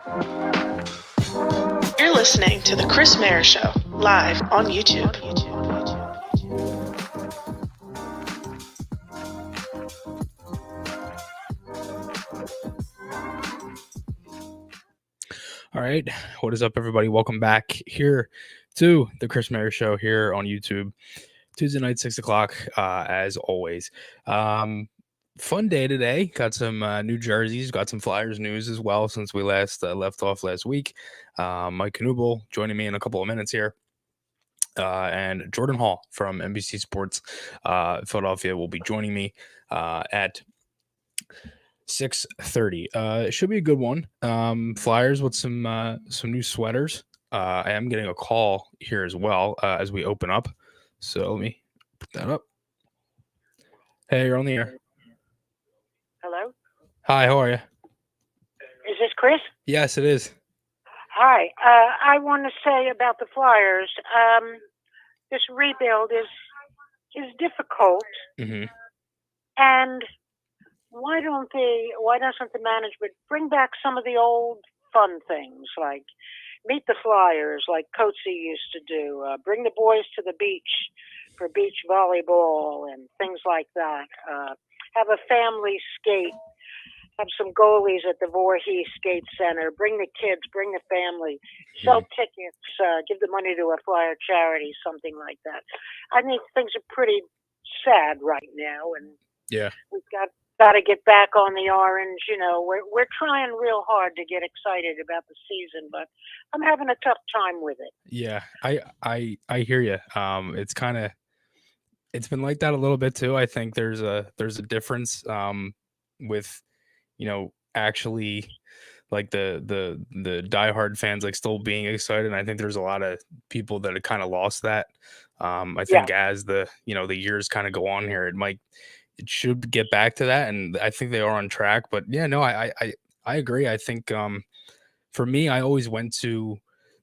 You're listening to The Chris Maher Show, live on YouTube. All right. What is up, everybody? Welcome back here to The Chris Maher Show here on YouTube. Tuesday night, 6 o'clock, as always. Fun day today. Got some new jerseys, got some Flyers news as well since we last left off last week. Mike Knuble joining me in a couple of minutes here. And Jordan Hall from NBC Sports Philadelphia will be joining me at 6:30. It should be a good one. Flyers with some new sweaters. I am getting a call here as well as we open up. So let me put that up. Hey, you're on the air. Hello? Hi, how are you? Is this Chris? Yes, it is. Hi. I want to say about the Flyers, this rebuild is difficult. Mm-hmm. And why doesn't the management bring back some of the old fun things, like meet the Flyers, like Coatsy used to do, bring the boys to the beach for beach volleyball and things like that, have a family skate, have some goalies at the Voorhees Skate Center, bring the kids, bring the family, sell tickets, give the money to a Flyer charity, something like that. I think things are pretty sad right now, and Yeah. we've got to get back on the orange. You know, we're trying real hard to get excited about the season, but I'm having a tough time with it. Yeah, I hear you. It's been like that a little bit too. I think there's a difference with, actually like the diehard fans like still being excited. And I think there's a lot of people that have kind of lost that. I think as the years kind of go on here, it should get back to that, and I think they are on track. But yeah, no, I agree. I think for me, I always went to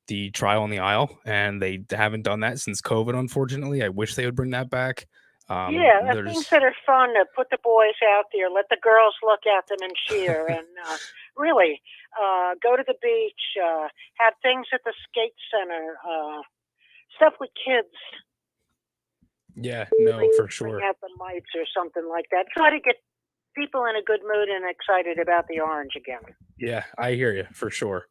the Trial on the Isle, and they haven't done that since COVID, unfortunately. I wish they would bring that back. Things that are fun to put the boys out there, let the girls look at them and cheer, and really go to the beach, have things at the skate center, stuff with kids. Yeah, no, for sure. Bring out the mites or something like that. Try to get people in a good mood and excited about the orange again. Yeah, I hear you for sure.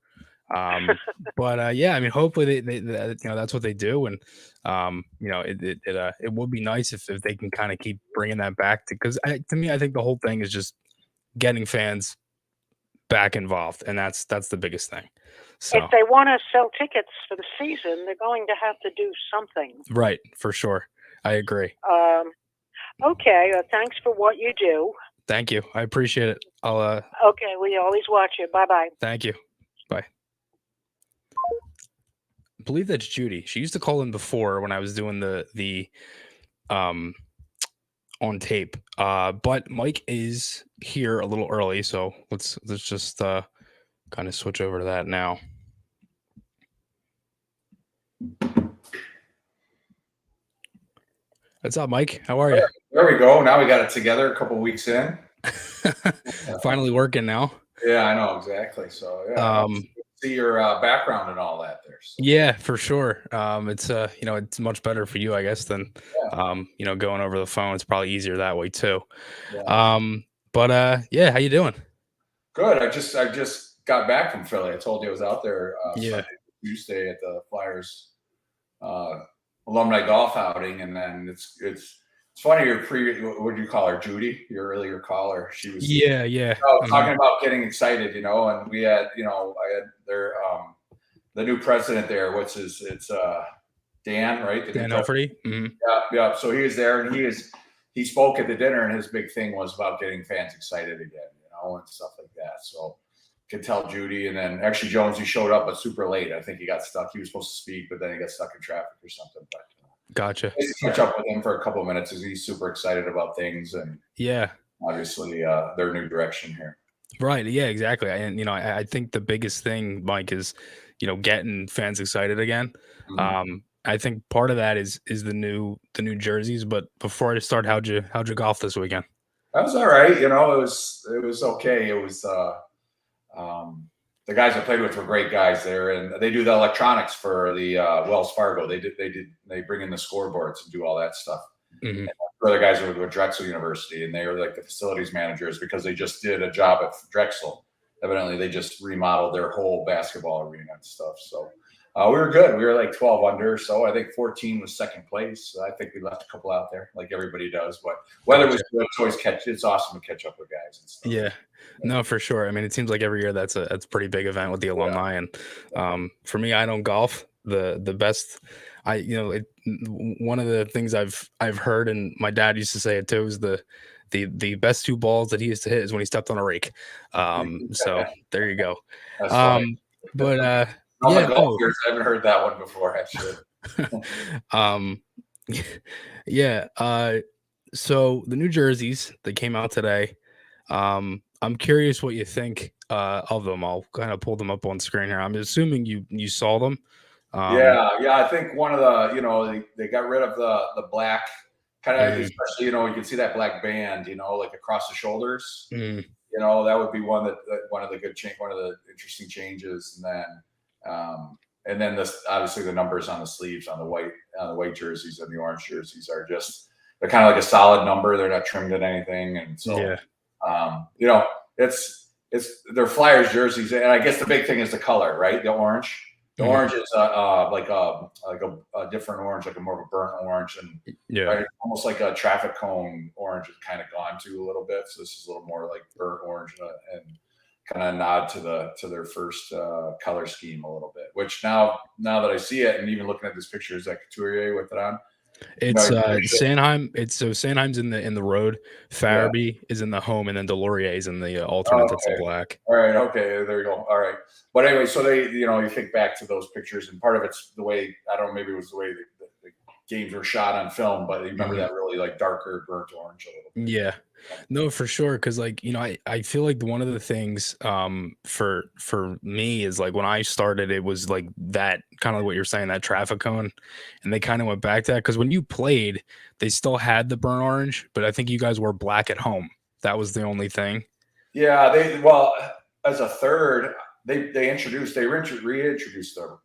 But yeah, I mean, hopefully they that's what they do, and it would be nice if they can kind of keep bringing that back because to me, I think the whole thing is just getting fans back involved, and that's the biggest thing. So if they want to sell tickets for the season, they're going to have to do something. Right, for sure. I agree. Okay, thanks for what you do. Thank you. I appreciate it. I'll Okay, we always watch you. Bye-bye. Thank you. Bye. I believe that's Judy. She used to call in before when I was doing the on tape. But Mike is here a little early, so let's just kind of switch over to that now. What's up, Mike? How are you? There we go. Now we got it together a couple weeks in. Finally working now. Yeah, I know exactly. So yeah, see your background and all that there. So. Yeah, for sure. It's it's much better for you, I guess, than going over the phone. It's probably easier that way too. Yeah. But yeah, how you doing? Good. I just got back from Philly. I told you I was out there Yeah. Tuesday at the Flyers alumni golf outing, and then it's funny. What do you call her, Judy? Your earlier caller. She was talking about getting excited, and we had I had their the new president there. It's Dan, right? Dan Elferty. Mm-hmm. Yeah. So he was there, and he spoke at the dinner, and his big thing was about getting fans excited again, and stuff like that. So could tell Judy, and then actually Jonesy showed up, but super late. I think he got stuck. He was supposed to speak, but then he got stuck in traffic or something. But gotcha. I catch up with him for a couple of minutes because he's super excited about things, and obviously their new direction here. Right. Yeah. Exactly. And I think the biggest thing, Mike, is getting fans excited again. Mm-hmm. I think part of that is the new jerseys. But before I start, how'd you golf this weekend? That was all right. It was okay. It was the guys I played with were great guys there, and they do the electronics for the Wells Fargo. They bring in the scoreboards and do all that stuff. Mm-hmm. And other guys were with Drexel University, and they were like the facilities managers because they just did a job at Drexel. Evidently, they just remodeled their whole basketball arena and stuff. So we were good. We were like 12 under. So I think 14 was second place. So I think we left a couple out there, like everybody does. But weather was good. It's awesome to catch up with guys and stuff. Yeah. No, for sure. I mean, it seems like every year that's a pretty big event with the alumni. And for me, I don't golf. The best, one of the things I've heard, and my dad used to say it too, is the best 2 balls that he used to hit is when he stepped on a rake. So there you go. But golfers, I haven't heard that one before, actually. So the New Jerseys, they came out today. I'm curious what you think of them. I'll kind of pull them up on screen here. I'm assuming you saw them. I think one of the, they got rid of the black kind of, especially, you can see that black band, like across the shoulders. That would be one of the interesting changes. And then this, obviously the numbers on the sleeves on the white jerseys and the orange jerseys are they're kind of like a solid number. They're not trimmed in anything. And so, they're Flyers jerseys. And I guess the big thing is the color, right? The orange. The orange is like a different orange, like a more of a burnt orange, and right, almost like a traffic cone orange is kind of gone to a little bit. So this is a little more like burnt orange and kind of nod to their first color scheme a little bit. Which now that I see it, and even looking at this picture, is that Couturier with it on? It's Sanheim. Sanheim's in the road. Farabee is in the home, and then Delorier is in the alternate. That's in black. All right. Okay. There you go. All right. But anyway, so they, you think back to those pictures, and part of it's the way, I don't know, maybe it was the way the games were shot on film, but you remember that really like darker burnt orange a little bit. Yeah. No, for sure. Cause like, I feel like one of the things for me is like when I started, it was like that kind of what you're saying, that traffic cone. And they kind of went back to that. Cause when you played, they still had the burnt orange, but I think you guys were black at home. That was the only thing. Yeah. As a third, they reintroduced the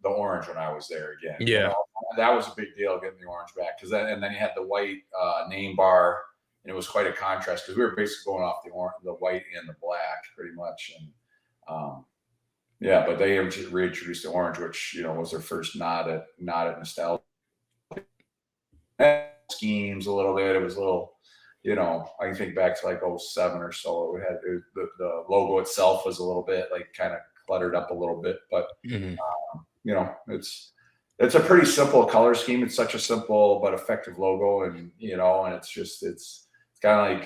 orange when I was there again. Yeah. That was a big deal, getting the orange back. Cause then you had the white name bar. And it was quite a contrast because we were basically going off the white and the black pretty much. And but they reintroduced the orange, which, was their first nod at nostalgia. Schemes a little bit. It was a little, I can think back to like 07 or so. The logo itself was a little bit like kind of cluttered up a little bit, but it's a pretty simple color scheme. It's such a simple but effective logo, and and it's kind of like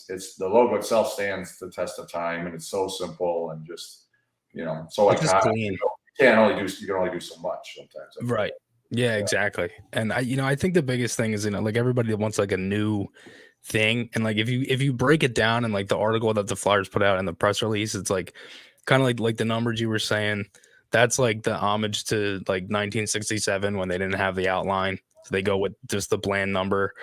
it's the logo itself stands the test of time, and it's so simple and just so iconic. You can only do so much sometimes. Right. Yeah, exactly. And I think the biggest thing is like everybody wants like a new thing, and like if you break it down in like the article that the Flyers put out in the press release, it's like kind of like the numbers you were saying. That's like the homage to like 1967 when they didn't have the outline, so they go with just the bland number.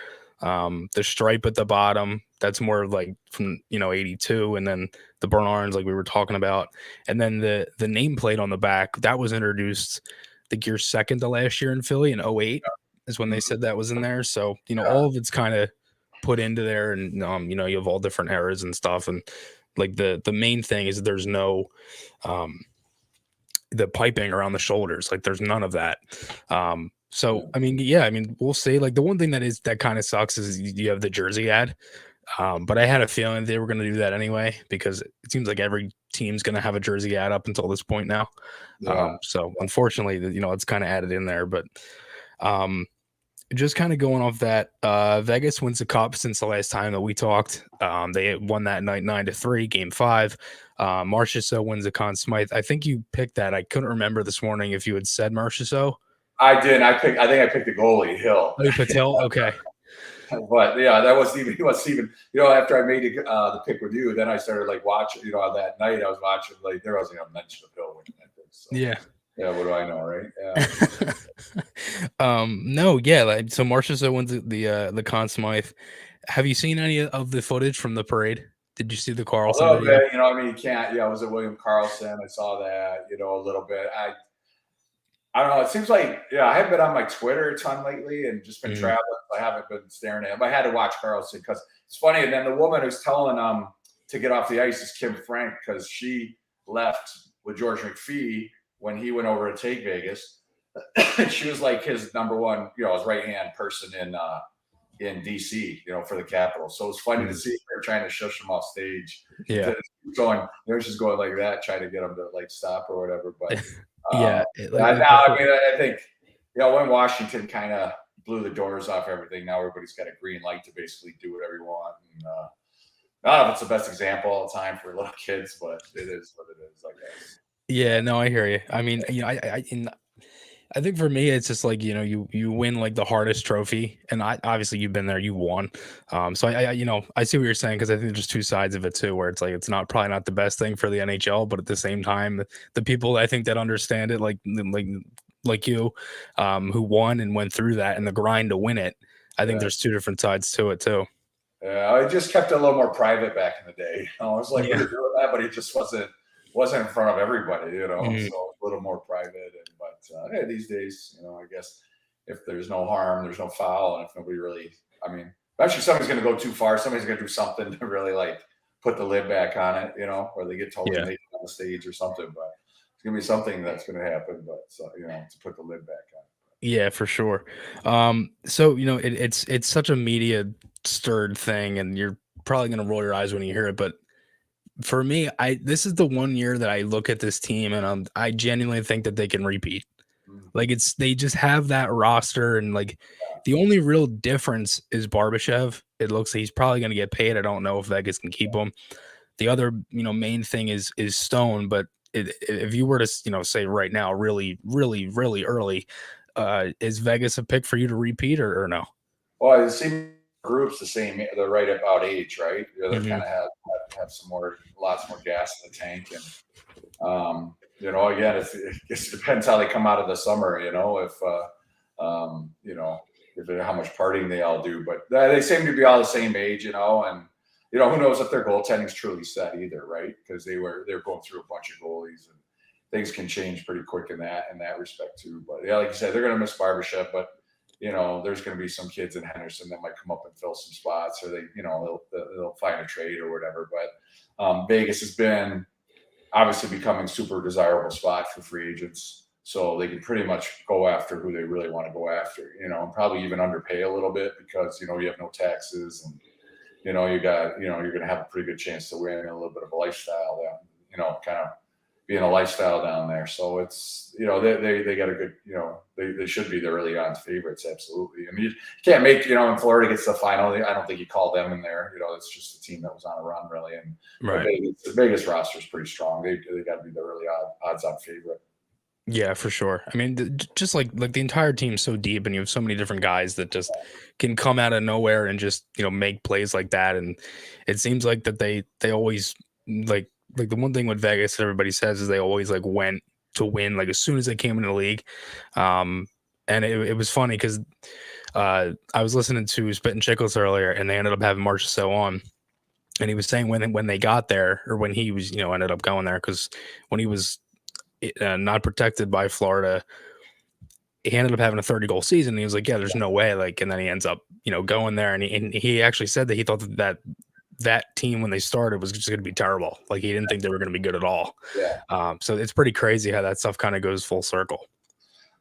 The stripe at the bottom, that's more like from 82, and then the burnt orange like we were talking about, and then the nameplate on the back that was introduced I think your second to last year in Philly in 08 is when they said that was in there. So all of it's kind of put into there, and you have all different eras and stuff, and like the main thing is there's no the piping around the shoulders, like there's none of that. So, I mean, we'll see. Like the one thing that kind of sucks is you have the jersey ad. But I had a feeling they were going to do that anyway, because it seems like every team's going to have a jersey ad up until this point now. Yeah. So unfortunately, it's kind of added in there, but just kind of going off that, Vegas wins the cup since the last time that we talked. They won that night 9-3, game 5. Marchessault wins the Conn Smythe. I think you picked that. I couldn't remember this morning if you had said Marchessault. I did. I think I picked the goalie, Hill. Oh, Patel? Okay. But yeah, that wasn't even after I made the pick with you, then I started like watching, that night I was watching, like there wasn't a mention of Hill winning that thing. So, yeah. Yeah, what do I know, right? Yeah. No, yeah. Like, so Marchessault wins the Conn Smythe. Have you seen any of the footage from the parade? Did you see the A Carlson little video? bit, I mean, you can't. Yeah, was it William Carlson? I saw that, a little bit. I don't know. It seems like, I haven't been on my Twitter a ton lately and just been traveling. So I haven't been staring at him. I had to watch Carlson because it's funny. And then the woman who's telling to get off the ice is Kim Frank, because she left with George McPhee when he went over to take Vegas. She was like his number one, his right hand person in DC, for the Capitals. So it's funny to see her trying to shush him off stage. Yeah. She's going like that, trying to get him to like stop or whatever. But yeah. I think, when Washington kind of blew the doors off everything, now everybody's got a green light to basically do whatever you want. And I don't know if it's the best example all the time for little kids, but it is what it is, I guess. Yeah, no, I hear you. I mean, I think for me, it's just like, you win like the hardest trophy, and obviously you've been there, you won. So I see what you're saying, because I think there's two sides of it too, where it's like, it's probably not the best thing for the NHL, but at the same time, the people I think that understand it, like you, who won and went through that and the grind to win it, I think there's two different sides to it too. Yeah, I just kept it a little more private back in the day. I was like, we're doing that, but it just wasn't in front of everybody, so a little more private. But hey, these days, I guess if there's no harm, there's no foul, and if nobody really, eventually somebody's going to go too far. Somebody's going to do something to really like put the lid back on it, or they get totally naked on the stage or something. But it's going to be something that's going to happen. But to put the lid back on it. Yeah, for sure. So it's such a media stirred thing, and you're probably going to roll your eyes when you hear it, but for me, this is the one year that I look at this team and I genuinely think that they can repeat. Like, they just have that roster, and like the only real difference is Barbashev. It looks like he's probably going to get paid. I don't know if Vegas can keep him. The other main thing is Stone, but if you were to say right now, really, really, really early, is Vegas a pick for you to repeat or no? Well, it seems group's the same. They're right about age, right? They kind of have lots more gas in the tank, and again, it depends how they come out of the summer. If how much partying they all do, but they seem to be all the same age, and who knows if their goaltending's truly set either, right? Because they're going through a bunch of goalies, and things can change pretty quick in that respect too. But yeah, like you said, they're going to miss Barbashev, but there's going to be some kids in Henderson that might come up and fill some spots, or they'll find a trade or whatever. But Vegas has been obviously becoming super desirable spot for free agents, so they can pretty much go after who they really want to go after, and probably even underpay a little bit, because you have no taxes, and you're going to have a pretty good chance to win a little bit of a lifestyle down, kind of being a lifestyle down there. So it's, they got a good, they should be the early on favorites. Absolutely. I mean, you can't make, in Florida gets the final. I don't think you call them in there. It's just a team that was on a run, really. And the Vegas roster is pretty strong. They got to be the early odds on favorite. Yeah, for sure. I mean, just like the entire team's so deep, and you have so many different guys that just can come out of nowhere and just, make plays like that. And it seems like that they always like the one thing with Vegas that everybody says is they always like went to win, like as soon as they came into the league. And it was funny because I was listening to Spit and Chicklets earlier, and they ended up having Marchessault on, and he was saying when they got there, or when he was ended up going there, because when he was not protected by Florida, he ended up having a 30-goal season. And he was like, yeah, there's no way. Like, and then he ends up going there, and he actually said that he thought that team when they started was just going to be terrible. Like, he didn't think they were going to be good at all. Yeah. So it's pretty crazy how that stuff kind of goes full circle.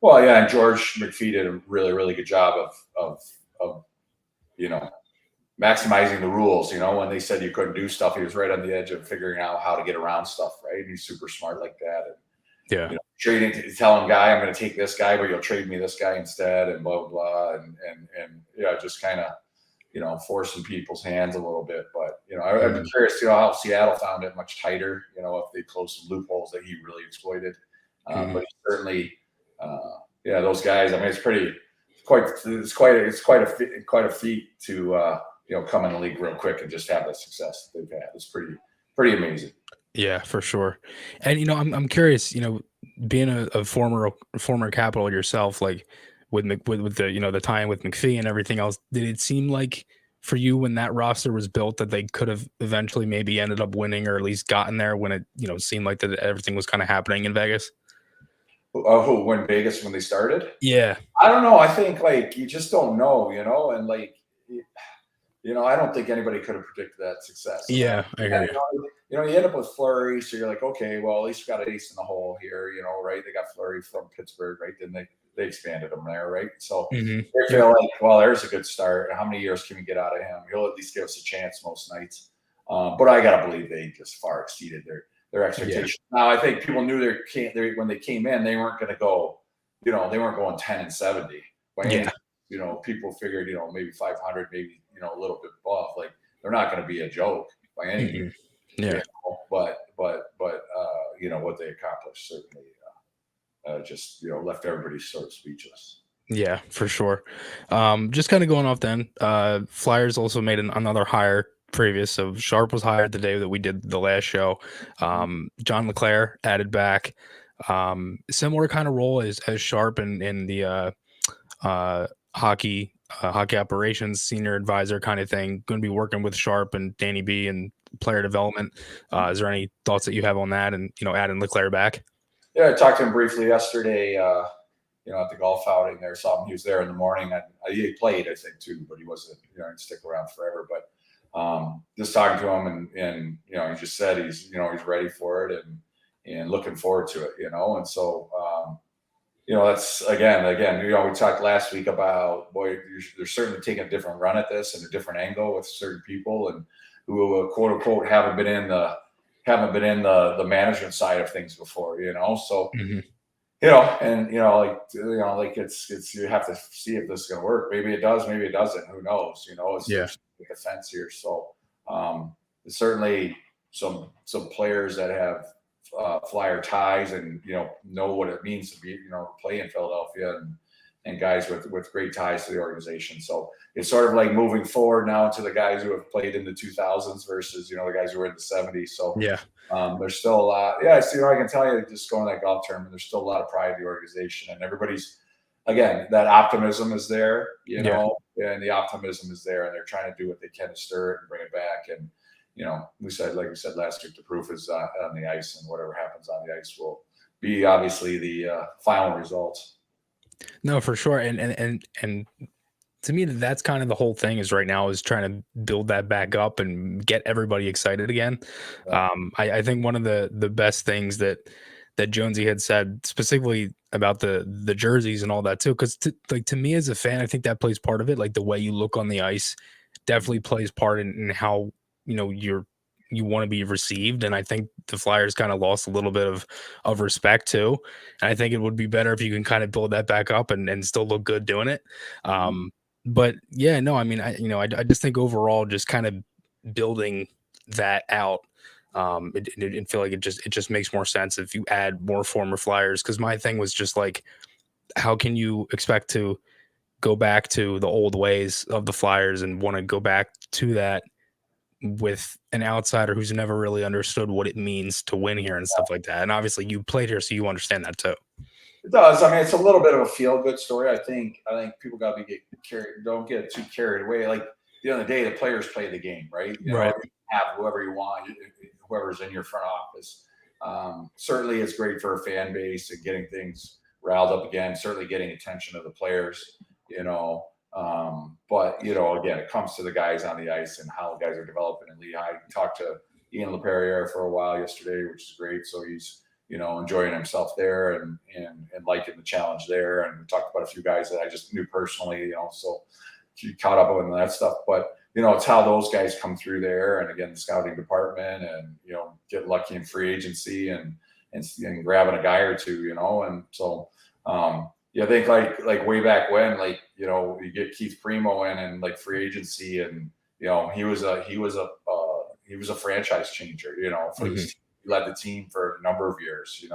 Well, yeah, and George McPhee did a really, really good job of maximizing the rules. When they said you couldn't do stuff, he was right on the edge of figuring out how to get around stuff. Right, and he's super smart like that. And, trading, telling guy, I'm going to take this guy, but you'll trade me this guy instead, and blah blah blah, and just kind of forcing people's hands a little bit. But, I'd be curious, how Seattle found it much tighter, if they closed some loopholes that he really exploited. But he certainly, those guys, I mean, it's quite a feat to, come in the league real quick and just have the success that they've had. It's pretty amazing. Yeah, for sure. And, I'm curious, being a former Capital yourself, like with the, the time with McPhee and everything else, did it seem like for you when that roster was built that they could have eventually maybe ended up winning or at least gotten there when it, seemed like that everything was kind of happening in Vegas? When Vegas, when they started? Yeah. I don't know. I think like you just don't know, and like, I don't think anybody could have predicted that success. Yeah, I agree. You end up with Fleury, so you're like, okay, well, at least we got an ace in the hole here, right? They got Fleury from Pittsburgh, right? Then they expanded him there, right? So they feel like, well, there's a good start. How many years can we get out of him? He'll at least give us a chance most nights. But I gotta believe they just far exceeded their expectations. Yeah. Now I think people knew when they came in, they weren't going to go, they weren't going 10-70. People figured, maybe 500, maybe a little bit above. Like they're not going to be a joke by any means. Yeah. But what they accomplished certainly just left everybody sort of speechless. Yeah, for sure. Just kind of going off then. Flyers also made another hire previous. So Sharp was hired the day that we did the last show. John LeClaire added back. Similar kind of role as Sharp in the hockey operations senior advisor kind of thing. Going to be working with Sharp and Danny B and player development. Is there any thoughts that you have on that and adding LeClaire back? Yeah, I talked to him briefly yesterday. At the golf outing there, saw him. He was there in the morning. He played, I think, too, but he wasn't, he'd stick around forever. But just talking to him, and he just said he's ready for it and looking forward to it, and so that's again, we talked last week about they're certainly taking a different run at this and a different angle with certain people and who quote unquote haven't been in the management side of things before, so. Mm-hmm. It's you have to see if this is going to work. Maybe it does, maybe it doesn't. Who knows? It's like a fence here. So there's certainly some players that have Flyer ties and know what it means to be play in Philadelphia and guys with great ties to the organization. So it's sort of like moving forward now to the guys who have played in the 2000s versus the guys who were in the 70s. So there's still a lot. Yeah, I can tell you, just going to that golf tournament, there's still a lot of pride in the organization, and everybody's, again, that optimism is there, and the optimism is there, and they're trying to do what they can to stir it and bring it back. And like we said last week, the proof is on the ice, and whatever happens on the ice will be obviously the final results. No, for sure, and to me, that's kind of the whole thing is right now is trying to build that back up and get everybody excited again. I think one of the best things that Jonesy had said specifically about the jerseys and all that too, because to me as a fan, I think that plays part of it. Like the way you look on the ice definitely plays part in how you want to be received. And I think the Flyers kind of lost a little bit of respect too. And I think it would be better if you can kind of build that back up and still look good doing it. But yeah, no, I mean, I just think overall, just kind of building that out, it feel like it just makes more sense if you add more former Flyers. Because my thing was just like, how can you expect to go back to the old ways of the Flyers and want to go back to that with an outsider who's never really understood what it means to win here and stuff like that? And obviously, you played here, so you understand that too. It does. I mean, it's a little bit of a feel-good story. I think people got to don't get too carried away. Like at the end of the day, the players play the game, right? You have whoever you want, whoever's in your front office. Certainly, it's great for a fan base and getting things riled up again. Certainly, getting attention of the players. But again, it comes to the guys on the ice and how guys are developing in Lehigh. I talked to Ian LaPerriere for a while yesterday, which is great. So he's enjoying himself there and liking the challenge there. And we talked about a few guys that I just knew personally, so she caught up on that stuff. But, it's how those guys come through there. And again, the scouting department and, get lucky in free agency and grabbing a guy or two, and so, I think like way back when, you get Keith Primo in and like free agency and, he was a franchise changer, for this team. He led the team for a number of years, and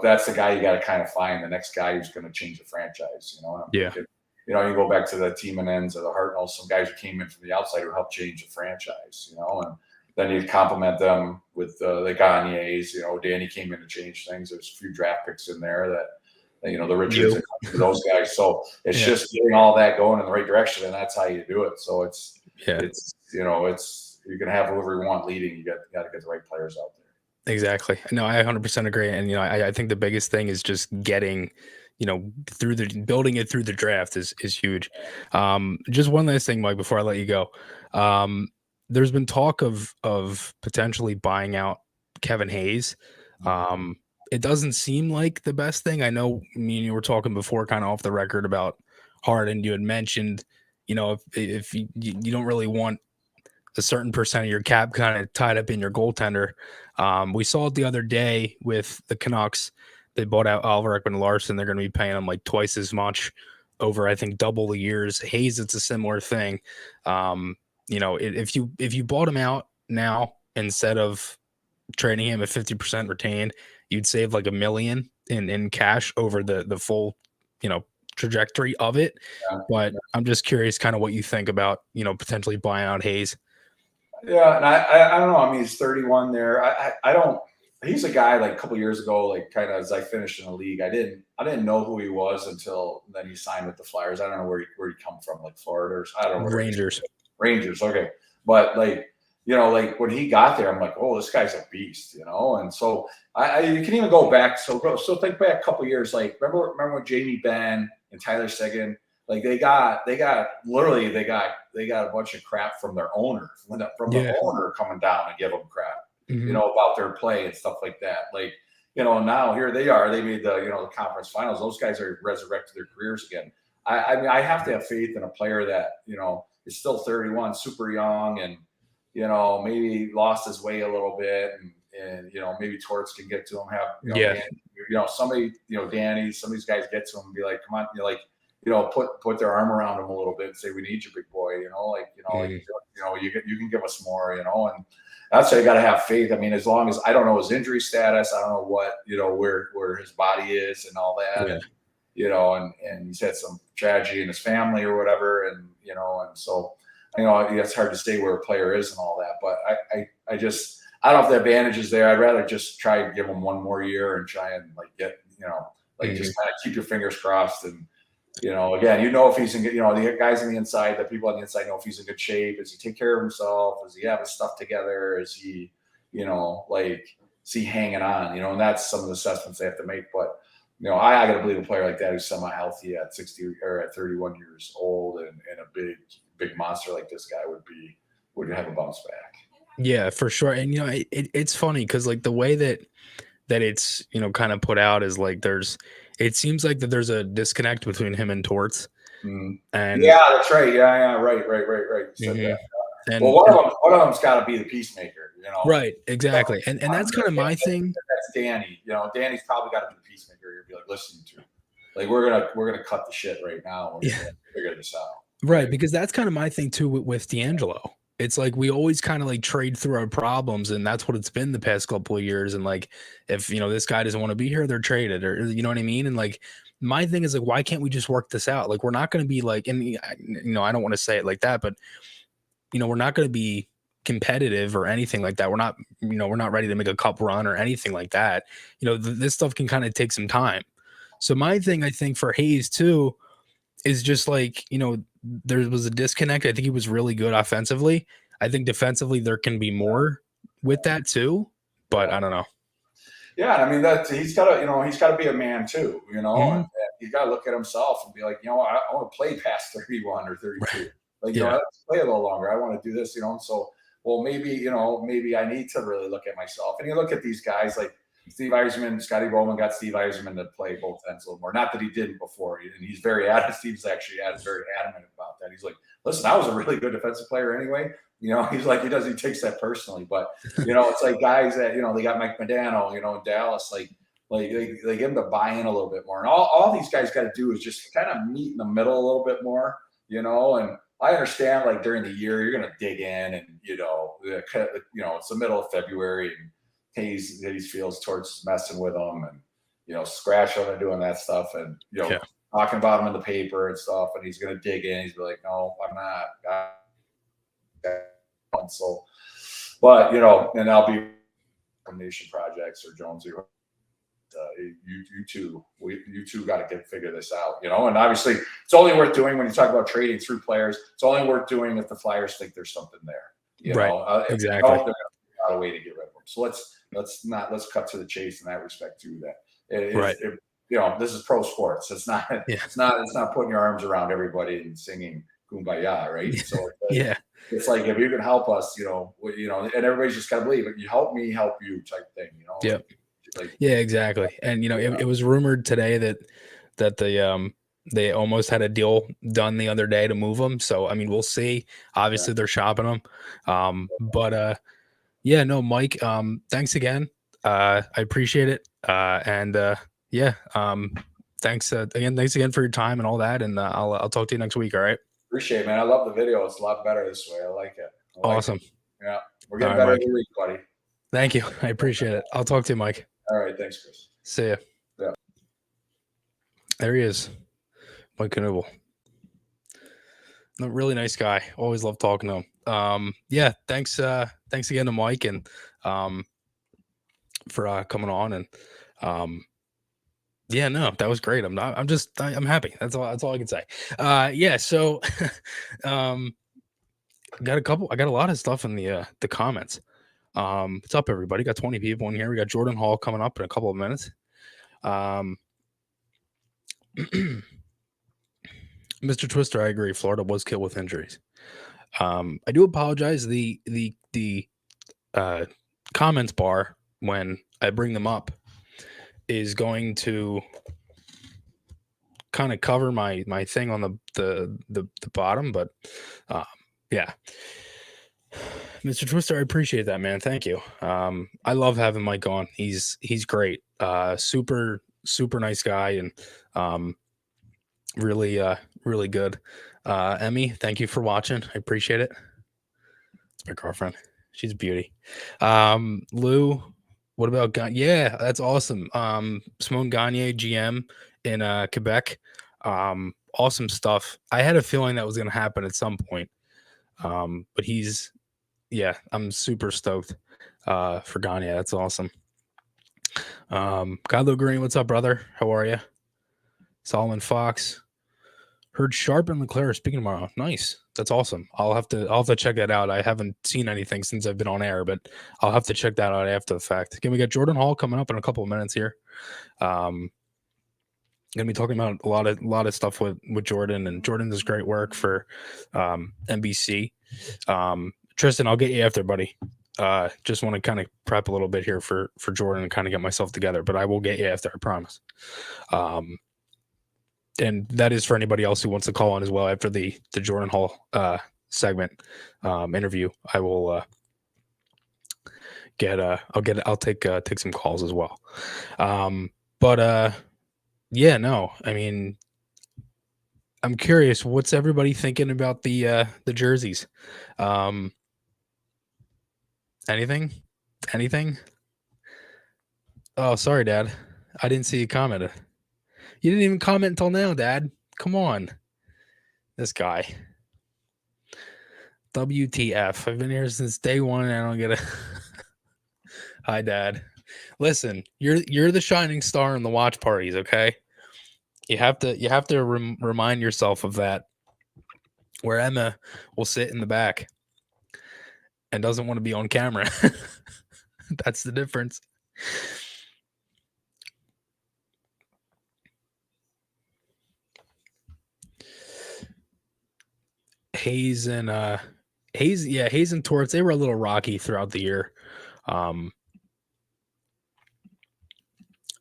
that's the guy you got to kind of find the next guy who's going to change the franchise, you go back to the team and ends of the Hartnell, some guys who came in from the outside who helped change the franchise, and then you complement them with the Gagnes, Danny came in to change things. There's a few draft picks in there that, the Richards and those guys. So it's just getting all that going in the right direction, and that's how you do it. So it's you can have whoever you want leading. You got to get the right players out there. Exactly. No, I 100% agree. And I think the biggest thing is just getting, building it through the draft is huge. Just one last thing, Mike, before I let you go. There's been talk of potentially buying out Kevin Hayes. It doesn't seem like the best thing. I know me and you were talking before, kind of off the record, about Harden. You had mentioned, if you don't really want a certain percent of your cap kind of tied up in your goaltender. We saw it the other day with the Canucks. They bought out Oliver Ekman-Larsson. They're going to be paying him like twice as much over, I think, double the years. Hayes, it's a similar thing. If you bought him out now instead of trading him at 50% retained, you'd save like $1 million in cash over the full, trajectory of it. But I'm just curious kind of what you think about, potentially buying out Hayes. Yeah, and I don't know. I mean, he's 31 there. I don't. He's a guy like a couple years ago, like kind of as I finished in the league, I didn't know who he was until then he signed with the Flyers. I don't know where he come from, like Florida or I don't know. Rangers. Okay, but like when he got there, I'm like, oh, this guy's a beast, And so you can even go back. So think back a couple years. Like remember when Jamie Benn and Tyler Seguin. Like they got a bunch of crap from their owner, from the owner coming down and give them crap, about their play and stuff like that. Like, now here they are, they made the conference finals. Those guys are resurrected their careers again. I mean, I have to have faith in a player that, is still 31, super young, and, maybe lost his way a little bit, and maybe Torts can get to him, somebody, Danny, some of these guys get to him and be like, come on, put their arm around him a little bit and say, we need you, big boy, you can give us more, and that's why you got to have faith. I mean, as long as I don't know his injury status, I don't know what, where his body is and all that, and he's had some tragedy in his family or whatever. And so, it's hard to say where a player is and all that, but I don't know if the advantage is there. I'd rather just try and give him one more year and try and get, just kind of keep your fingers crossed. And, again, if he's in good, the guys on the inside, the people on the inside know if he's in good shape. Does he take care of himself? Does he have his stuff together? Is he, is he hanging on? And that's some of the assessments they have to make. But, I got to believe a player like that who's semi-healthy at 60 or at 31 years old and a big monster like this guy would have a bounce back. Yeah, for sure. And, it's funny because like the way that it's, kind of put out is like it seems like that there's a disconnect between him and Torts. And yeah, that's right. Yeah. Right. And, well, one of them's got to be the peacemaker, Right. Exactly. And that's kind of my thing. That's Danny. Danny's probably got to be the peacemaker. You'll be like, listen to, like, we're gonna cut the shit right now. We're gonna figure this out. Right. Because that's kind of my thing too with D'Angelo. It's like we always kind of like trade through our problems, and that's what it's been the past couple of years. And like, if this guy doesn't want to be here, they're traded, or you know what I mean. And like, my thing is like, why can't we just work this out? Like, we're not going to be like, and I don't want to say it like that, but we're not going to be competitive or anything like that. We're not, we're not ready to make a cup run or anything like that. This stuff can kind of take some time. So my thing, I think, for Hayes too, is just like, there was a disconnect. I think he was really good offensively. I think defensively there can be more with that too, but I don't know. Yeah, I mean he's got to be a man too, and he's got to look at himself and be like, I want to play past 31 or 32. Like, let's play a little longer. I want to do this, So, well, maybe I need to really look at myself. And you look at these guys like Steve Yzerman, Scotty Bowman got Steve Yzerman to play both ends a little more. Not that he didn't before, and he's very adamant. Steve's actually very adamant about that. He's like, listen, I was a really good defensive player anyway. He's like, he takes that personally. But it's like guys that they got Mike Modano, in Dallas, like they get him to buy in a little bit more. And all these guys got to do is just kind of meet in the middle a little bit more, And I understand, like during the year, you're going to dig in, and it's the middle of February, and Hayes feels Torts messing with them, and scratch them and doing that stuff, and talking about him in the paper and stuff, and he's going to dig in. He's like, no, I'm not. So, but and I'll be nation projects or Jonesy. you two got to figure this out, you know. And obviously, it's only worth doing when you talk about trading through players. It's only worth doing if the Flyers think there's something there, you know. Exactly. They're not a way to get rid of them. So let's cut to the chase in that respect too. You know, this is pro sports. It's not putting your arms around everybody and singing Kumbaya, right? So it's like, if you can help us, you know, and everybody's just gotta believe it. You help me, help you, type thing, you know. Yep. Exactly. And you know, it was rumored today that they almost had a deal done the other day to move them. So I mean, we'll see. Obviously, they're shopping them. But Mike. Thanks again. I appreciate it. Thanks again for your time and all that. And I'll talk to you next week. All right. Appreciate it, man. I love the video. It's a lot better this way. I like it. Awesome. Yeah. We're getting better every week, buddy. Thank you. I appreciate it. I'll talk to you, Mike. All right. Thanks, Chris. See ya. Yeah. There he is. Mike Knuble. A really nice guy. Always love talking to him. Thanks again to Mike and for coming on, and that was great. I'm happy. That's all I can say. So I got a lot of stuff in the comments. What's up, everybody? Got 20 people in here. We got Jordan Hall coming up in a couple of minutes. Mr. Twister, I agree. Florida was killed with injuries. I do apologize. The comments bar, when I bring them up, is going to kind of cover my thing on the bottom, but Mr. Twister, I appreciate that, man. Thank you. I love having Mike on. He's great. Super nice guy, and really good. Emmy, thank you for watching. I appreciate it. It's my girlfriend. She's a beauty. Lou, what about Gagne? that's awesome. Simone Gagne, GM in Quebec. Awesome stuff. I had a feeling that was going to happen at some point. But I'm super stoked for Gagne. That's awesome. Godlo Green, what's up, brother? How are you? Solomon Fox. Heard Sharp and Leclerc speaking tomorrow. Nice. That's awesome. I'll have to check that out. I haven't seen anything since I've been on air, but I'll have to check that out after the fact. Again, we got Jordan Hall coming up in a couple of minutes here. Gonna be talking about a lot of stuff with Jordan, and Jordan does great work for NBC. Tristan, I'll get you after, buddy. Just want to kind of prep a little bit here for Jordan and kind of get myself together, but I will get you after, I promise. And that is for anybody else who wants to call on as well after the Jordan Hall segment interview. I will I'll take some calls as well. I mean, I'm curious, what's everybody thinking about the jerseys? Anything? Oh, sorry, Dad. I didn't see you comment. You didn't even comment until now, Dad. Come on. This guy. WTF. I've been here since day one and I don't get it. Hi, Dad. Listen, you're the shining star in the watch parties, okay? You have to remind yourself of that. Where Emma will sit in the back and doesn't want to be on camera. That's the difference. Hayes and Torts, they were a little rocky throughout the year. It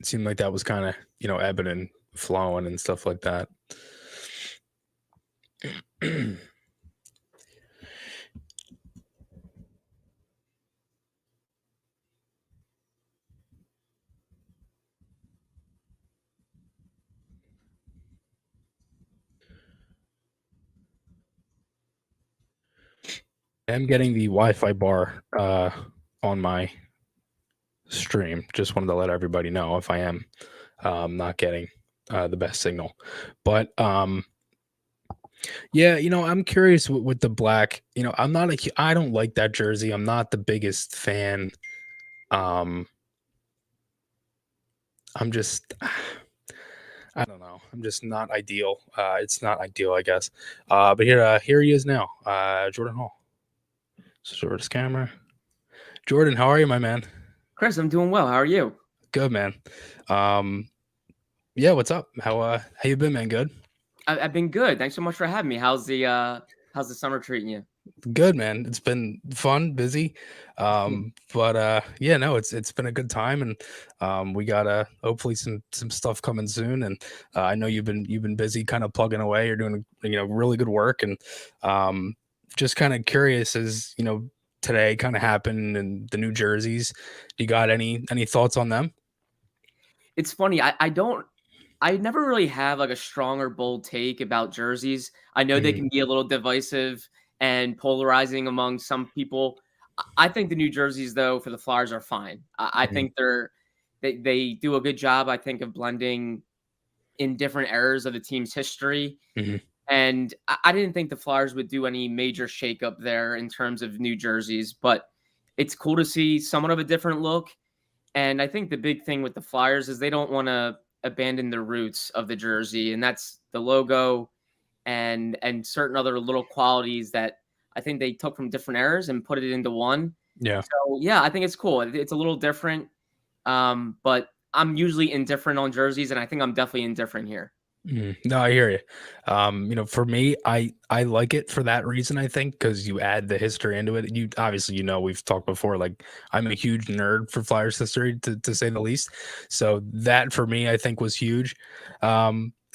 seemed like that was kind of, ebbing and flowing and stuff like that. I'm getting the Wi-Fi bar on my stream. Just wanted to let everybody know if I am not getting the best signal. But I'm curious with the black. I don't like that jersey. I'm not the biggest fan. I'm I'm just, I don't know. I'm just not ideal. It's not ideal, I guess. But here he is now. Jordan Hall. So Jordan's camera. Jordan, how are you, my man? Chris, I'm doing well. How are you? Good, man. Yeah, what's up? How you been, man? Good. I've been good. Thanks so much for having me. How's the summer treating you? Good, man. It's been fun, busy. But yeah, no, it's been a good time, and we got hopefully some stuff coming soon. And I know you've been busy kind of plugging away. You're doing really good work, and just kind of curious as today kind of happened and the new jerseys. You got any thoughts on them? It's funny. I never really have like a strong or bold take about jerseys. I know they can be a little divisive and polarizing among some people. I think the new jerseys, though, for the Flyers are fine. I think they do a good job, I think, of blending in different eras of the team's history. And I didn't think the Flyers would do any major shakeup there in terms of new jerseys, but it's cool to see somewhat of a different look. And I think the big thing with the Flyers is they don't want to abandon the roots of the jersey, and that's the logo and certain other little qualities that I think they took from different eras and put it into one. Yeah. So yeah, I think it's cool. It's a little different, but I'm usually indifferent on jerseys, and I think I'm definitely indifferent here. No, I hear you. For me, I like it for that reason. I think because you add the history into it. You obviously, we've talked before. Like I'm a huge nerd for Flyers history, to say the least. So that for me, I think was huge.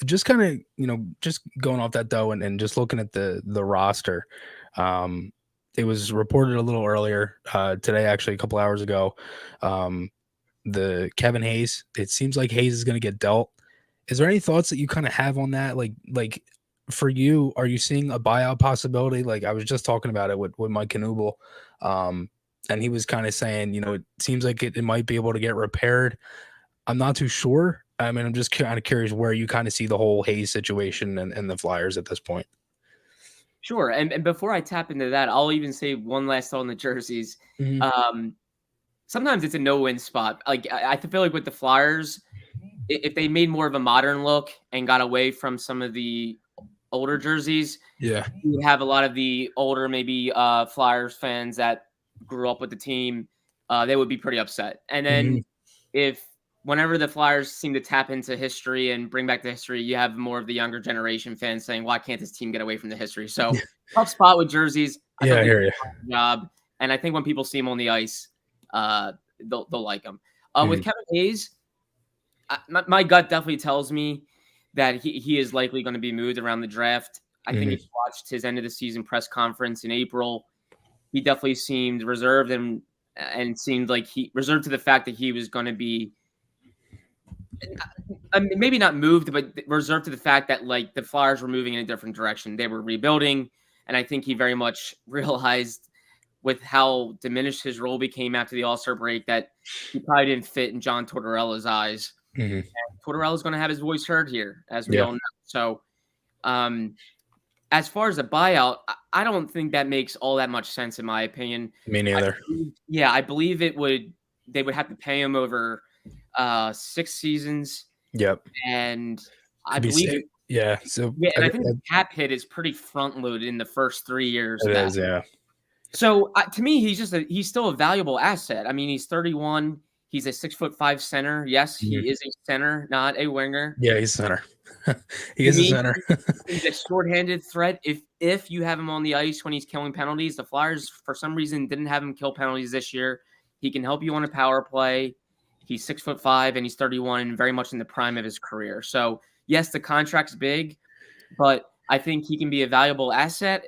Just kind of just going off that though, and just looking at the roster. It was reported a little earlier today, actually a couple hours ago. The Kevin Hayes. It seems like Hayes is going to get dealt. Is there any thoughts that you kind of have on that? Like for you, are you seeing a buyout possibility? Like I was just talking about it with Mike Knuble, and he was kind of saying, it seems like it might be able to get repaired. I'm not too sure. I mean, I'm just kind of curious where you kind of see the whole Hayes situation and the Flyers at this point. Sure. And before I tap into that, I'll even say one last thought on the jerseys. Sometimes it's a no-win spot. Like I feel like with the Flyers, if they made more of a modern look and got away from some of the older jerseys, you would have a lot of the older, maybe Flyers fans that grew up with the team, they would be pretty upset. And then whenever the Flyers seem to tap into history and bring back the history, you have more of the younger generation fans saying, why can't this team get away from the history? So tough spot with jerseys. I hear you. Job. And I think when people see him on the ice, they'll like him. With Kevin Hayes, my gut definitely tells me that he is likely going to be moved around the draft. I think if you watched his end of the season press conference in April, he definitely seemed reserved and seemed like he reserved to the fact that he was going to be maybe not moved, but reserved to the fact that like the Flyers were moving in a different direction. They were rebuilding. And I think he very much realized with how diminished his role became after the All-Star break that he probably didn't fit in John Tortorella's eyes. And Tortorella's going to have his voice heard here, as we all know. So as far as a buyout, I don't think that makes all that much sense, in my opinion. Me neither. I believe they would have to pay him over 6 seasons. Yep. And I believe and I think the cap hit is pretty front loaded in the first 3 years. It is, yeah. So to me, he's still a valuable asset. I mean, he's 31. He's a 6'5" center. Yes, he is a center, not a winger. Yeah, he's a center. He is a center. He's a shorthanded threat. If you have him on the ice when he's killing penalties, the Flyers for some reason didn't have him kill penalties this year. He can help you on a power play. He's 6'5" and he's 31 and very much in the prime of his career. So yes, the contract's big, but I think he can be a valuable asset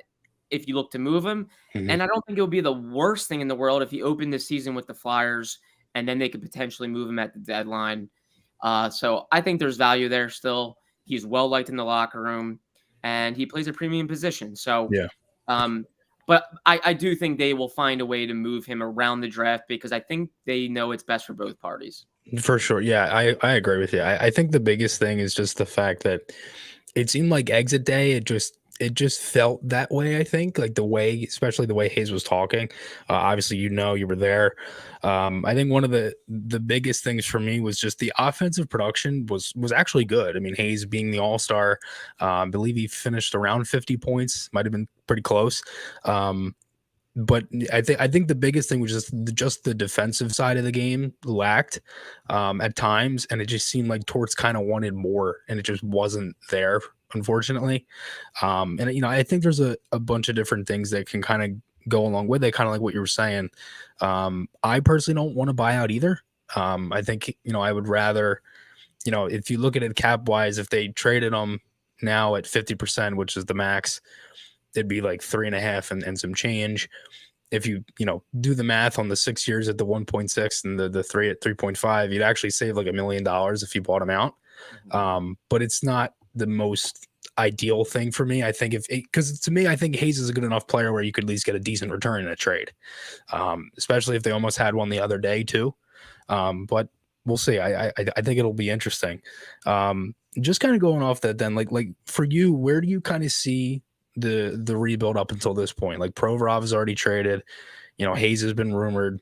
if you look to move him. And I don't think it would be the worst thing in the world if he opened the season with the Flyers and then they could potentially move him at the deadline. So I think there's value there still. He's well-liked in the locker room, and he plays a premium position. So, but I do think they will find a way to move him around the draft because I think they know it's best for both parties. For sure. Yeah, I agree with you. I think the biggest thing is just the fact that it seemed like exit day, it just felt that way. I think like the way, especially the way Hayes was talking. Obviously, you were there. I think one of the biggest things for me was just the offensive production was actually good. I mean, Hayes being the all-star, I believe he finished around 50 points, might have been pretty close. But I think the biggest thing was just the defensive side of the game lacked at times, and it just seemed like Torts kind of wanted more, and it just wasn't there, unfortunately. And I think there's a bunch of different things that can kind of go along with it, kind of like what you were saying. I personally don't want to buy out either. I think I would rather, if you look at it cap wise, if they traded them now at 50%, which is the max, it'd be like 3.5 and some change. If you do the math on the 6 years at the 1.6 and the 3 at 3.5, you'd actually save like $1 million if you bought them out. But it's not the most ideal thing for me. I think because to me, I think Hayes is a good enough player where you could at least get a decent return in a trade, especially if they almost had one the other day too. But we'll see. I think it'll be interesting. Just kind of going off that then, like for you, where do you kind of see the rebuild up until this point? Like Provorov is already traded, Hayes has been rumored.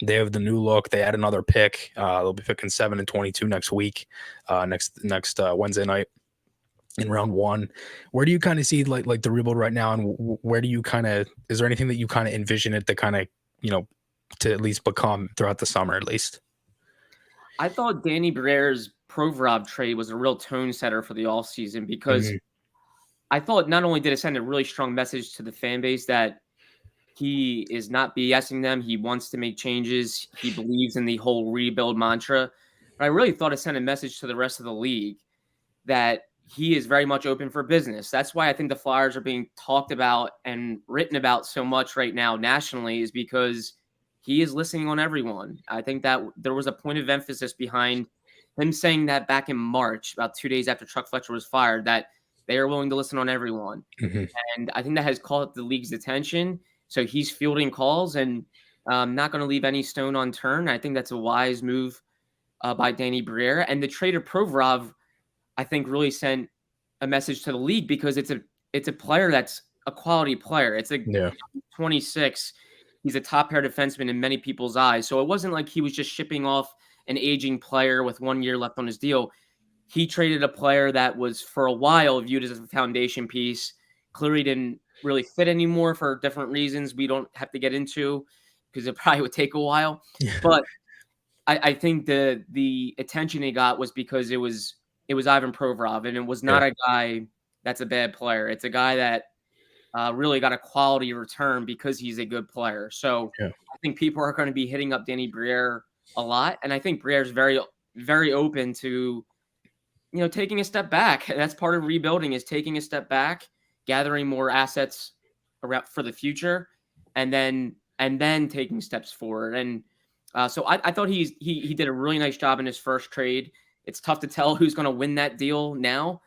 They have the new look. They add another pick. They'll be picking 7 and 22 next week, next Wednesday night in round 1. Where do you kind of see like the rebuild right now, and where do you is there anything that you kind of envision it to kind of to at least become throughout the summer at least? I thought Danny Briere's Provorov trade was a real tone setter for the offseason because I thought not only did it send a really strong message to the fan base that he is not BSing them, he wants to make changes, he believes in the whole rebuild mantra, but I really thought it sent a message to the rest of the league that he is very much open for business. That's why I think the Flyers are being talked about and written about so much right now nationally, is because he is listening on everyone. I think that there was a point of emphasis behind him saying that back in March, about 2 days after Chuck Fletcher was fired, that they are willing to listen on everyone. And I think that has caught the league's attention. So he's fielding calls and not going to leave any stone unturned. I think that's a wise move by Danny Briere. And the trade of Provorov, I think, really sent a message to the league because it's a player that's a quality player. It's 26. He's a top pair defenseman in many people's eyes. So it wasn't like he was just shipping off an aging player with 1 year left on his deal. He traded a player that was for a while viewed as a foundation piece. Clearly didn't really fit anymore for different reasons we don't have to get into because it probably would take a while. But I think the attention he got was because it was Ivan Provorov, and it was not a guy that's a bad player. It's a guy that really got a quality return because he's a good player. So I think people are going to be hitting up Danny Briere a lot, and I think Briere's very, very open to taking a step back. That's part of rebuilding, is taking a step back, gathering more assets around for the future, and then taking steps forward. And so I thought he did a really nice job in his first trade. It's tough to tell who's going to win that deal now.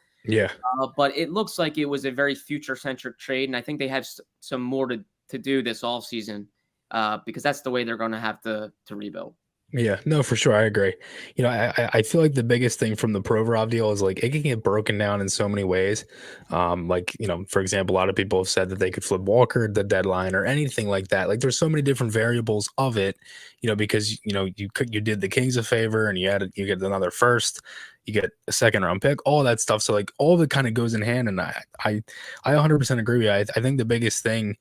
But it looks like it was a very future-centric trade, and I think they have some more to do this offseason because that's the way they're going to have to rebuild. Yeah, no, for sure. I agree. I feel like the biggest thing from the Provorov deal is like it can get broken down in so many ways. For example, a lot of people have said that they could flip Walker at the deadline or anything like that. Like there's so many different variables of it, because you did the Kings a favor and you get another first, you get a second round pick, all that stuff. So like all of it kind of goes in hand. And I 100% agree with you. I think the biggest thing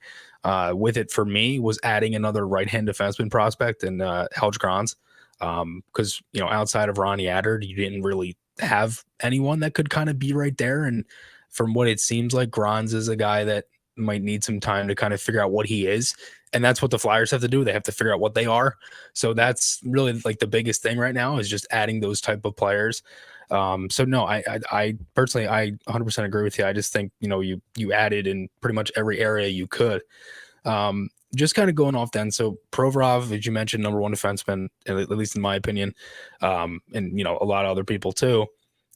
with it for me was adding another right-hand defenseman prospect in Helge Grans. Because outside of Ronnie Adder, you didn't really have anyone that could kind of be right there. And from what it seems like, Grans is a guy that might need some time to kind of figure out what he is. And that's what the Flyers have to do. They have to figure out what they are. So that's really like the biggest thing right now is just adding those type of players. So no, I personally, I 100% agree with you. I just think, you added in pretty much every area you could. Just kind of going off then. So Provorov, as you mentioned, number one defenseman, at least in my opinion, and a lot of other people too.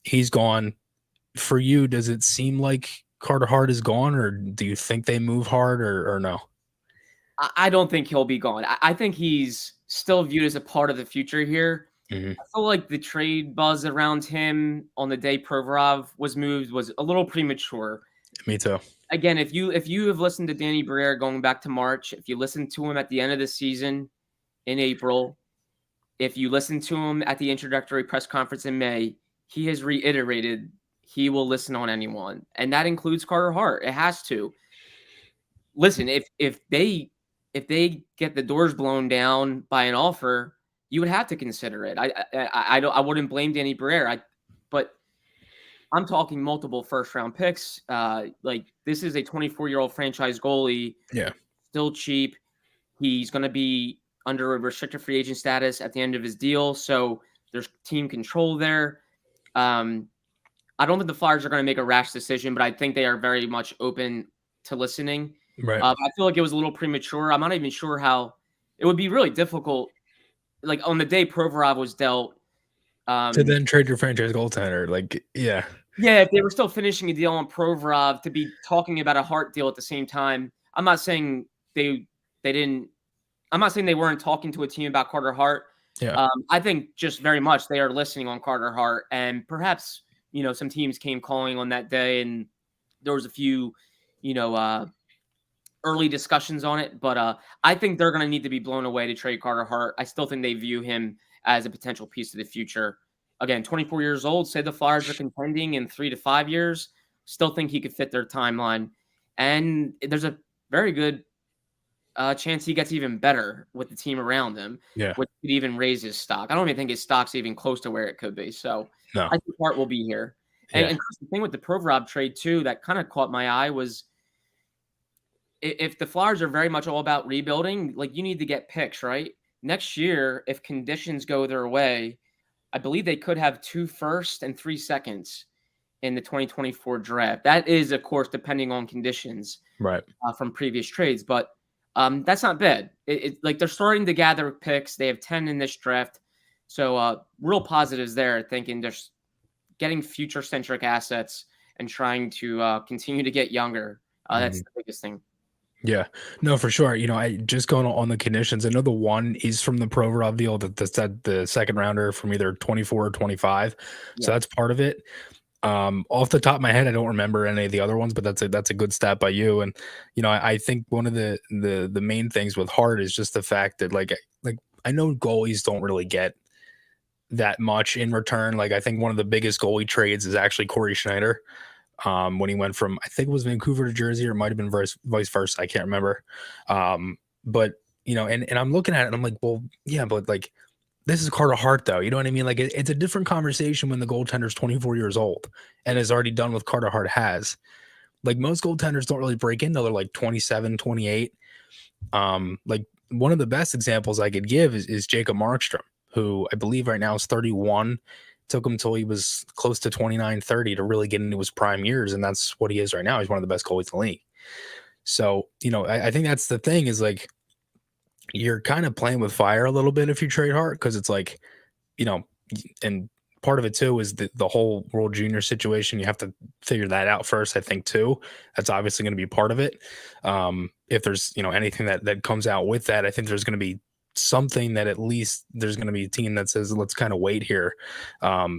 He's gone. For you, does it seem like Carter Hart is gone, or do you think they move Hart, or no? I don't think he'll be gone. I think he's still viewed as a part of the future here. I feel like the trade buzz around him on the day Provorov was moved was a little premature. Me too. Again, if you have listened to Danny Briere going back to March, if you listened to him at the end of the season in April, if you listen to him at the introductory press conference in May, he has reiterated he will listen on anyone, and that includes Carter Hart. It has to. Listen, if they get the doors blown down by an offer, you would have to consider it. I wouldn't blame Danny Briere. But I'm talking multiple first round picks. Like, this is a 24-year-old franchise goalie. Yeah, still cheap. He's going to be under a restricted free agent status at the end of his deal, so there's team control there. I don't think the Flyers are going to make a rash decision, but I think they are very much open to listening. Right. I feel like it was a little premature. I'm not even sure how it would be really difficult. Like, on the day Provorov was dealt, to then trade your franchise goaltender. Like, yeah. Yeah, if they were still finishing a deal on Provorov, to be talking about a Hart deal at the same time. I'm not saying they didn't. I'm not saying they weren't talking to a team about Carter Hart. Yeah. I think just very much they are listening on Carter Hart, and perhaps, some teams came calling on that day, and there was a few, early discussions on it. But I think they're going to need to be blown away to trade Carter Hart. I still think they view him as a potential piece of the future. Again, 24 years old. Say the Flyers are contending in 3 to 5 years. Still think he could fit their timeline, and there's a very good chance he gets even better with the team around him, which could even raise his stock. I don't even think his stock's even close to where it could be. So no. I think Hart will be here. And the thing with the Provorov trade too that kind of caught my eye was, if the Flyers are very much all about rebuilding, like, you need to get picks, right? Next year, if conditions go their way, I believe they could have 2 firsts and 3 seconds in the 2024 draft. That is, of course, depending on conditions, right, from previous trades, but that's not bad. Like, they're starting to gather picks. They have 10 in this draft. So real positives there, thinking just getting future-centric assets and trying to continue to get younger. That's the biggest thing. Yeah, no, for sure. I just going on the conditions. I know the one is from the Provorov deal that's the second rounder from either 24 or 25. Yeah. So that's part of it. Off the top of my head, I don't remember any of the other ones, but that's a good stat by you. And I think one of the main things with Hart is just the fact that like I know goalies don't really get that much in return. Like, I think one of the biggest goalie trades is actually Corey Schneider. When he went from, I think it was Vancouver to Jersey, or it might have been vice versa. I can't remember. But and I'm looking at it and I'm like, well, yeah, but like, this is Carter Hart though. You know what I mean? Like, it's a different conversation when the goaltender's 24 years old and is already done what Carter Hart has. Like, most goaltenders don't really break in until they're like 27, 28. Like, one of the best examples I could give is Jacob Markstrom, who I believe right now is 31. Took him until he was close to 29, 30 to really get into his prime years. And that's what he is right now. He's one of the best goalies in the league. So, I think that's the thing, is like, you're kind of playing with fire a little bit if you trade Hart, because it's like, and part of it too is the whole World Junior situation. You have to figure that out first, I think, too. That's obviously going to be part of it. If there's, anything that comes out with that, I think there's going to be something that at least there's going to be a team that says, let's kind of wait here.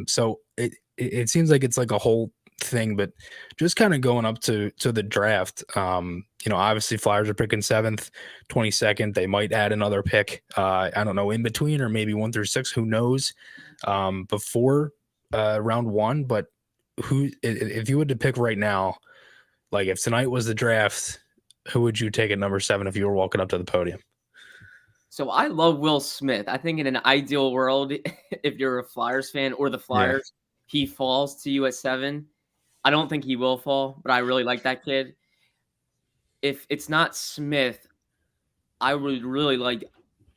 So it seems like it's like a whole thing, but just kind of going up to the draft, obviously Flyers are picking 7th, 22nd. They might add another pick, I don't know, in between, or maybe 1 through 6, who knows, before round 1. But if you had to pick right now, like, if tonight was the draft, who would you take at number 7 if you were walking up to the podium? So I love Will Smith. I think in an ideal world, if you're a Flyers fan or the Flyers, he falls to you at 7. I don't think he will fall, but I really like that kid. If it's not Smith, I would really like,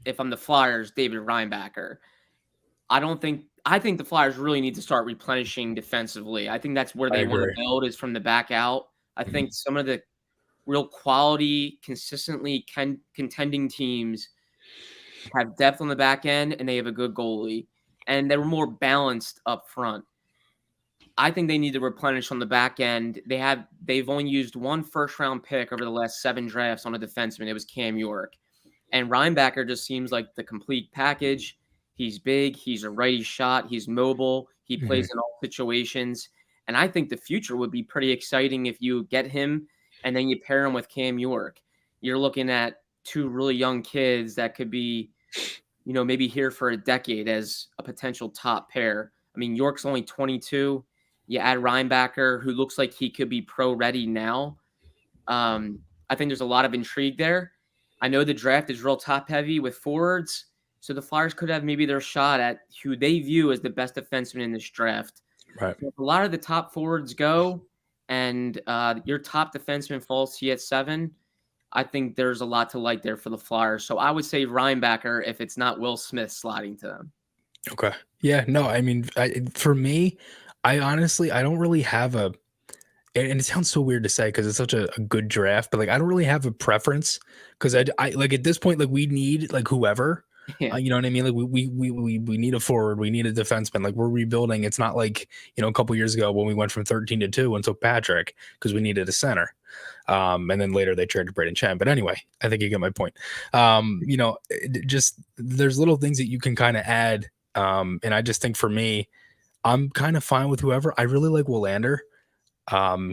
if I'm the Flyers, David Reinbacher. I think the Flyers really need to start replenishing defensively. I think that's where they want to build, is from the back out. I think some of the real quality, consistently contending teams have depth on the back end, and they have a good goalie, and they were more balanced up front. I think they need to replenish on the back end. They've only used 1 first-round pick over the last 7 drafts on a defenseman. It was Cam York. And Reinbacher just seems like the complete package. He's big. He's a righty shot. He's mobile. He plays in all situations. And I think the future would be pretty exciting if you get him and then you pair him with Cam York. You're looking at two really young kids that could be, maybe here for a decade as a potential top pair. I mean, York's only 22. You add Reinbacher, who looks like he could be pro ready now. I think there's a lot of intrigue there. I know the draft is real top heavy with forwards, so the Flyers could have maybe their shot at who they view as the best defenseman in this draft. Right. So if a lot of the top forwards go and your top defenseman falls to you at 7, I think there's a lot to like there for the Flyers. So I would say Reinbacher if it's not Will Smith sliding to them. Okay. Yeah, no, I mean, for me, I honestly don't really have a, and it sounds so weird to say because it's such a good draft, but like I don't really have a preference because I like at this point, like we need like whoever. Yeah. You know what I mean? Like we need a forward, we need a defenseman. Like we're rebuilding. It's not like, a couple years ago when we went from 13 to 2 and took Patrick because we needed a center. And then later they traded Braden Chen. But anyway, I think you get my point. Just there's little things that you can kind of add. And I just think for me, I'm kind of fine with whoever. I really like Willander.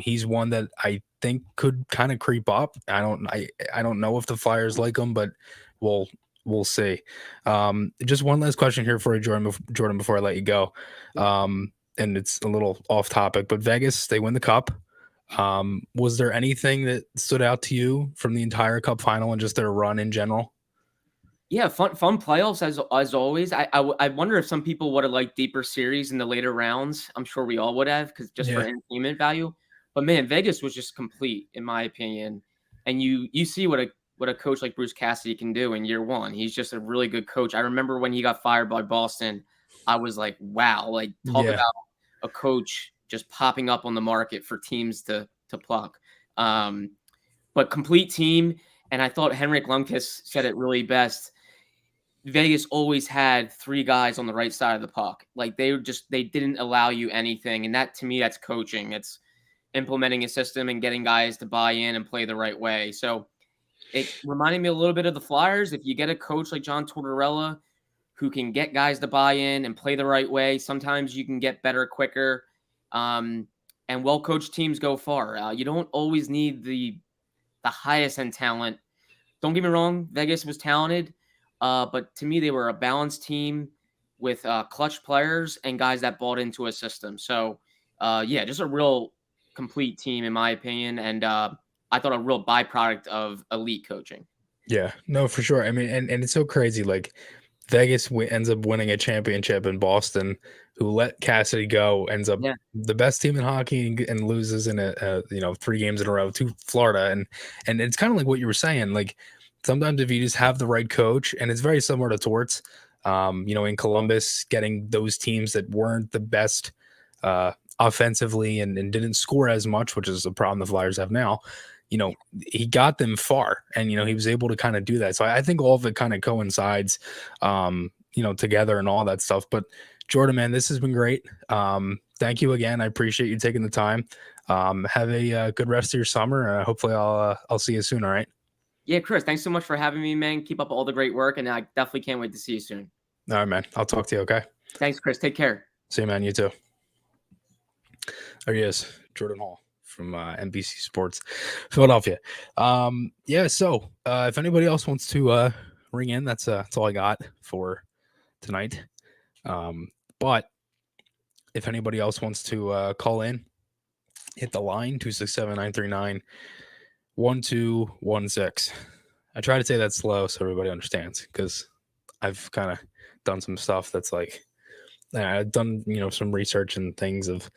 He's one that I think could kind of creep up. I don't know if the Flyers like him, but we'll see. Just one last question here for you, Jordan, before I let you go. And it's a little off topic, but Vegas, they win the cup. Was there anything that stood out to you from the entire cup final and just their run in general? Yeah, fun playoffs as always. I wonder if some people would have liked deeper series in the later rounds. I'm sure we all would have because for entertainment value. But man, Vegas was just complete in my opinion. And you see what a coach like Bruce Cassidy can do in year 1. He's just a really good coach. I remember when he got fired by Boston, I was like, wow, like talk about a coach just popping up on the market for teams to pluck. But complete team. And I thought Henrik Lundqvist said it really best. Vegas always had 3 guys on the right side of the puck. Like they didn't allow you anything. And that to me, that's coaching. It's implementing a system and getting guys to buy in and play the right way. So it reminded me a little bit of the Flyers. If you get a coach like John Tortorella who can get guys to buy in and play the right way, sometimes you can get better quicker. And well-coached teams go far. You don't always need the highest end talent. Don't get me wrong, Vegas was talented. But to me, they were a balanced team with clutch players and guys that bought into a system. So, just a real complete team, in my opinion. And I thought a real byproduct of elite coaching. Yeah, no, for sure. I mean, and it's so crazy. Like Vegas ends up winning a championship in Boston, who let Cassidy go, ends up the best team in hockey and loses in a 3 games in a row to Florida. And it's kind of like what you were saying, like, sometimes if you just have the right coach, and it's very similar to Torts, in Columbus, getting those teams that weren't the best offensively and didn't score as much, which is a problem the Flyers have now, he got them far and, he was able to kind of do that. So I think all of it kind of coincides, together and all that stuff. But Jordan, man, this has been great. Thank you again. I appreciate you taking the time. Have a good rest of your summer. Hopefully I'll see you soon. All right. Yeah, Chris, thanks so much for having me, man. Keep up all the great work, and I definitely can't wait to see you soon. All right, man. I'll talk to you, okay? Thanks, Chris. Take care. See you, man. You too. There he is, Jordan Hall from NBC Sports, Philadelphia. So if anybody else wants to ring in, that's all I got for tonight. But if anybody else wants to call in, hit the line, 267-939-1216. I try to say that slow so everybody understands, because I've kind of done some stuff that's like, I've done, some research and things of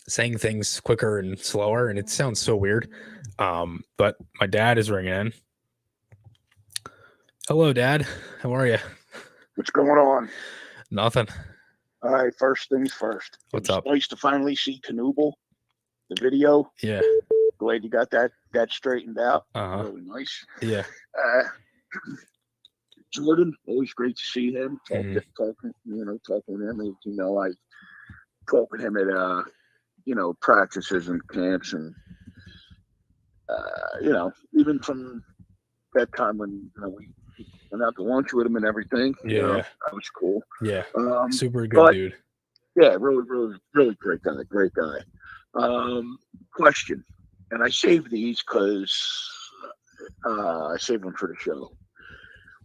saying things quicker and slower, and it sounds so weird. But my dad is ringing in. Hello, Dad. How are you? What's going on? Nothing. All right, first things first. What's up? Nice to finally see Knuble, the video. Yeah. Glad you got that straightened out. Uh-huh. Really nice. Yeah. Jordan, always great to see him. Talking with him. I talk with him at practices and camps, and even from that time when we went out to lunch with him and everything. Yeah. That was cool. Yeah. Super good dude. Yeah, really, really, really great guy. Great guy. Question, and I saved these because I saved them for the show.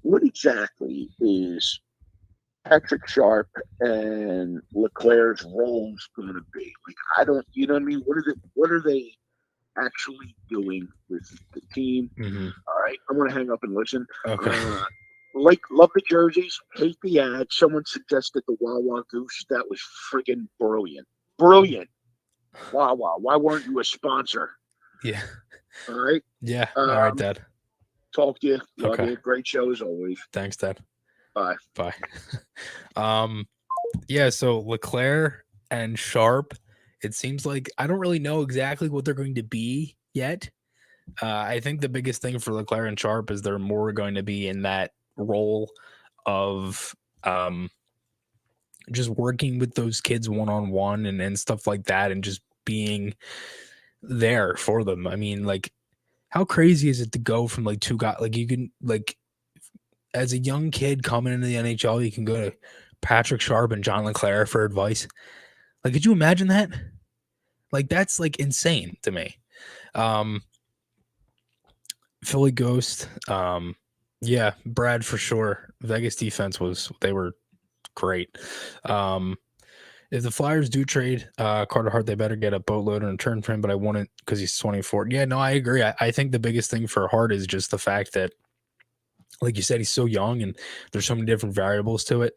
What exactly is Patrick Sharp and Leclerc's roles going to be? Like, I don't, you know what I mean? What are they actually doing with the team? Mm-hmm. All right, I'm going to hang up and listen. Okay. Love the jerseys, hate the ad. Someone suggested the Wawa Goose. That was friggin' brilliant. Brilliant. Wawa, why weren't you a sponsor? Yeah. All right. Yeah. All right, Dad. Talk to you. Love Okay. you. Great show as always. Thanks, Dad. Bye. Bye. Yeah, so Leclerc and Sharp, it seems like I don't really know exactly what they're going to be yet. I think the biggest thing for Leclerc and Sharp is they're more going to be in that role of just working with those kids one-on-one and stuff like that, and just being there for them. I mean, like, how crazy is it to go from like two guys, like, you can, like, as a young kid coming into the NHL, you can go to Patrick Sharp and John Leclerc for advice. Like, could you imagine that? Like, that's like insane to me. Philly Ghost. Yeah, Brad for sure. Vegas defense they were great. If the Flyers do trade Carter Hart, they better get a boatload in return for him, but I want it because he's 24. Yeah, no, I agree. I think the biggest thing for Hart is just the fact that, like you said, he's so young and there's so many different variables to it.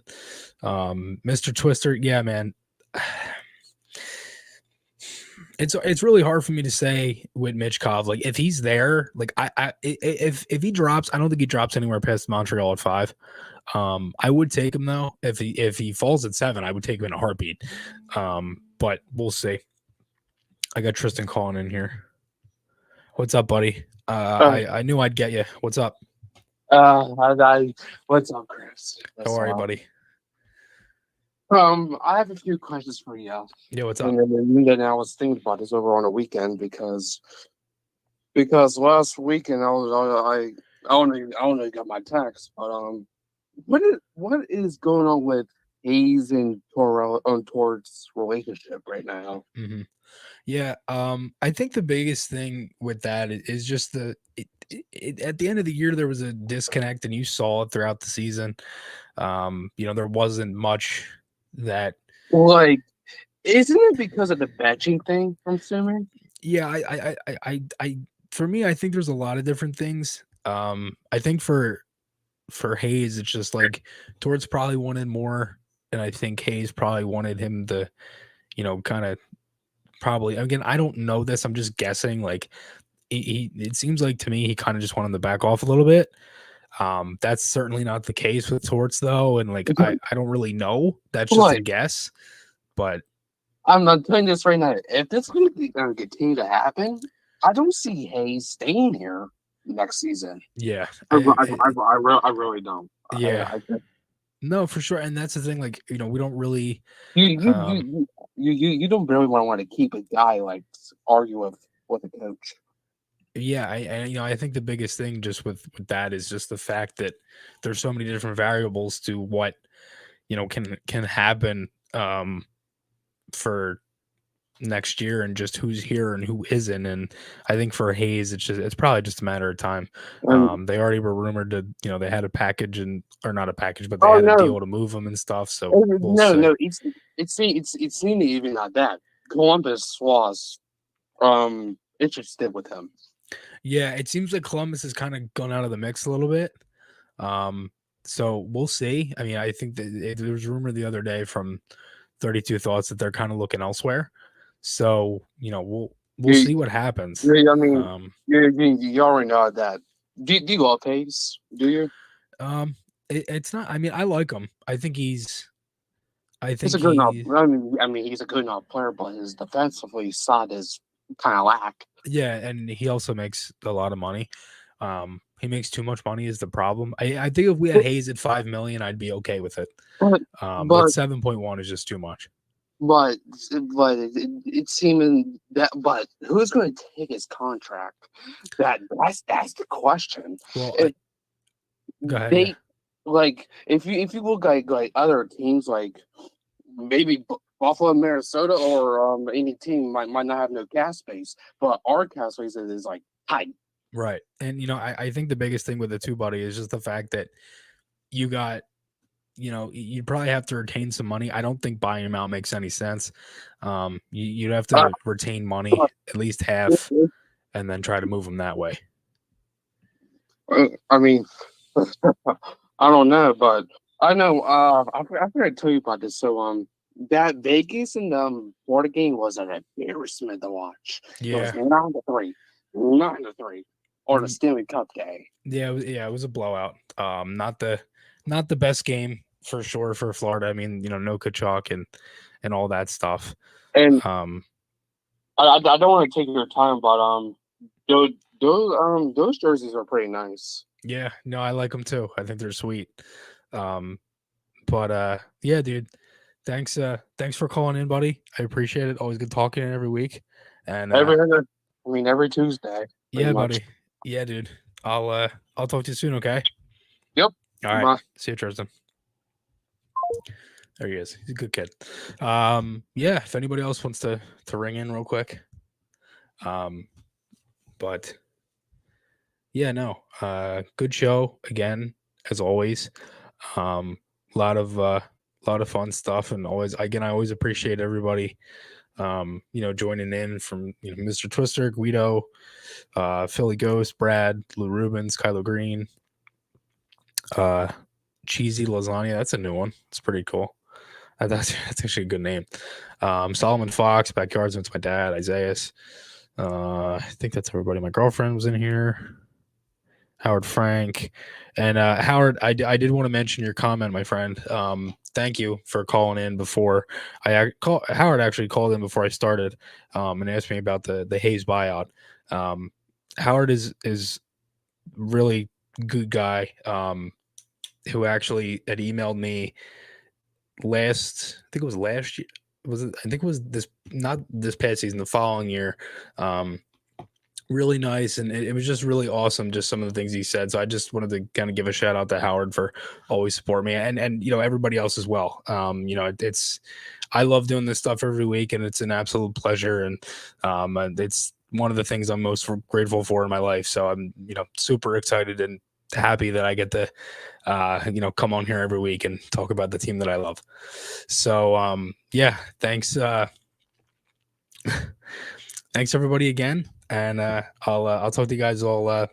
Mr. Twister, yeah, man. It's really hard for me to say with Mitchkov. Like, if he's there, like, if he drops, I don't think he drops anywhere past Montreal at 5. I would take him though. If he falls at 7, I would take him in a heartbeat. But we'll see. I got Tristan calling in here. What's up, buddy? I knew I'd get you. What's up? What's up, Chris? How are you, buddy? I have a few questions for you. Yeah, what's up? And then I was thinking about this over on the weekend because last weekend I only got my text, but what is going on with Hayes and Tort's relationship right now? Mm-hmm. Yeah, I think the biggest thing with that is just at the end of the year there was a disconnect, and you saw it throughout the season. There wasn't much that, like, isn't it because of the benching thing from assuming? Yeah, I for me, I think there's a lot of different things. I think for Hayes, it's just like Torts probably wanted more, and I think Hayes probably wanted him to, kind of probably, again, I don't know this, I'm just guessing, like, it seems like to me he kind of just wanted him to back off a little bit. That's certainly not the case with Torts though, and like, I don't really know. That's just a guess. But I'm not telling this right now. If this is going to continue to happen, I don't see Hayes staying here next season. Yeah, I really don't. Yeah, no, for sure. And that's the thing. Like, we don't really. You don't really want to keep a guy like argue with a coach. Yeah, I think the biggest thing just with that is just the fact that there's so many different variables to what can happen for next year, and just who's here and who isn't. And I think for Hayes, it's probably just a matter of time. They already were rumored to, they had a package or not a package, but they had a deal to move him and stuff. So it seemed even not that Columbus was interested with him. Yeah, it seems like Columbus has kind of gone out of the mix a little bit. So we'll see. I mean, I think that there was a rumor the other day from 32 Thoughts that they're kind of looking elsewhere. So, we'll see what happens. Yeah, I mean, you already know that. Do you love Hayes? Do you? It's not. I mean, I like him. I think he's a good enough. I mean, he's a good enough player, but his defensively side is kind of lack. Yeah, and he also makes a lot of money. He makes too much money is the problem. I think if we had Hayes at $5 million, I'd be okay with it. But 7.1 is just too much. But it's seeming that. But who's going to take his contract? That's the question. Well, go ahead. Like if you look like other teams like maybe Buffalo, Minnesota, or any team might not have no cap space, but our cap space is like tight. Right. And, I think the biggest thing with the two buddy is just the fact that you got, you'd probably have to retain some money. I don't think buying him out makes any sense. You'd have to retain money, at least half, and then try to move him that way. I mean, I don't know, but I know, I forgot to tell you about this. So, that Vegas and Florida game was an embarrassment to watch. Yeah. It was 9-3, or the Stanley Cup day. Yeah, it was a blowout. Not the best game for sure for Florida. I mean, no Kachuk and all that stuff. And I don't want to take your time, but those jerseys are pretty nice. Yeah, no, I like them too. I think they're sweet. But yeah, dude. Thanks for calling in, buddy. I appreciate it. Always good talking every week. And every Tuesday. Yeah, much. Buddy. Yeah, dude. I'll talk to you soon, okay? Yep. All right. Bye. See you, Tristan. There he is. He's a good kid. Yeah, if anybody else wants to ring in real quick. But yeah, no. Good show again, as always. Lot of fun stuff, and I always appreciate everybody joining in, from Mr. Twister, Guido, Philly Ghost, Brad, Lou Rubens, Kylo Green, Cheesy Lasagna. That's a new one. It's pretty cool. That's actually a good name. Solomon Fox, Backyards with my dad, Isaias. I think that's everybody. My girlfriend was in here. Howard Frank. And Howard, I did want to mention your comment, my friend. Thank you for calling in before Howard actually called in before I started, and asked me about the Hayes buyout. Howard is really good guy, who actually had emailed me I think it was last year. I think it was not this past season, the following year. Really nice, and it was just really awesome, just some of the things he said. So I just wanted to kind of give a shout out to Howard for always supporting me, and everybody else as well. I love doing this stuff every week, and it's an absolute pleasure, and it's one of the things I'm most grateful for in my life. So I'm super excited and happy that I get to come on here every week and talk about the team that I love. So yeah, thanks thanks everybody again. And I'll talk to you guys all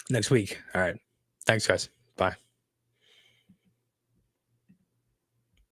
next week. All right. Thanks, guys. Bye.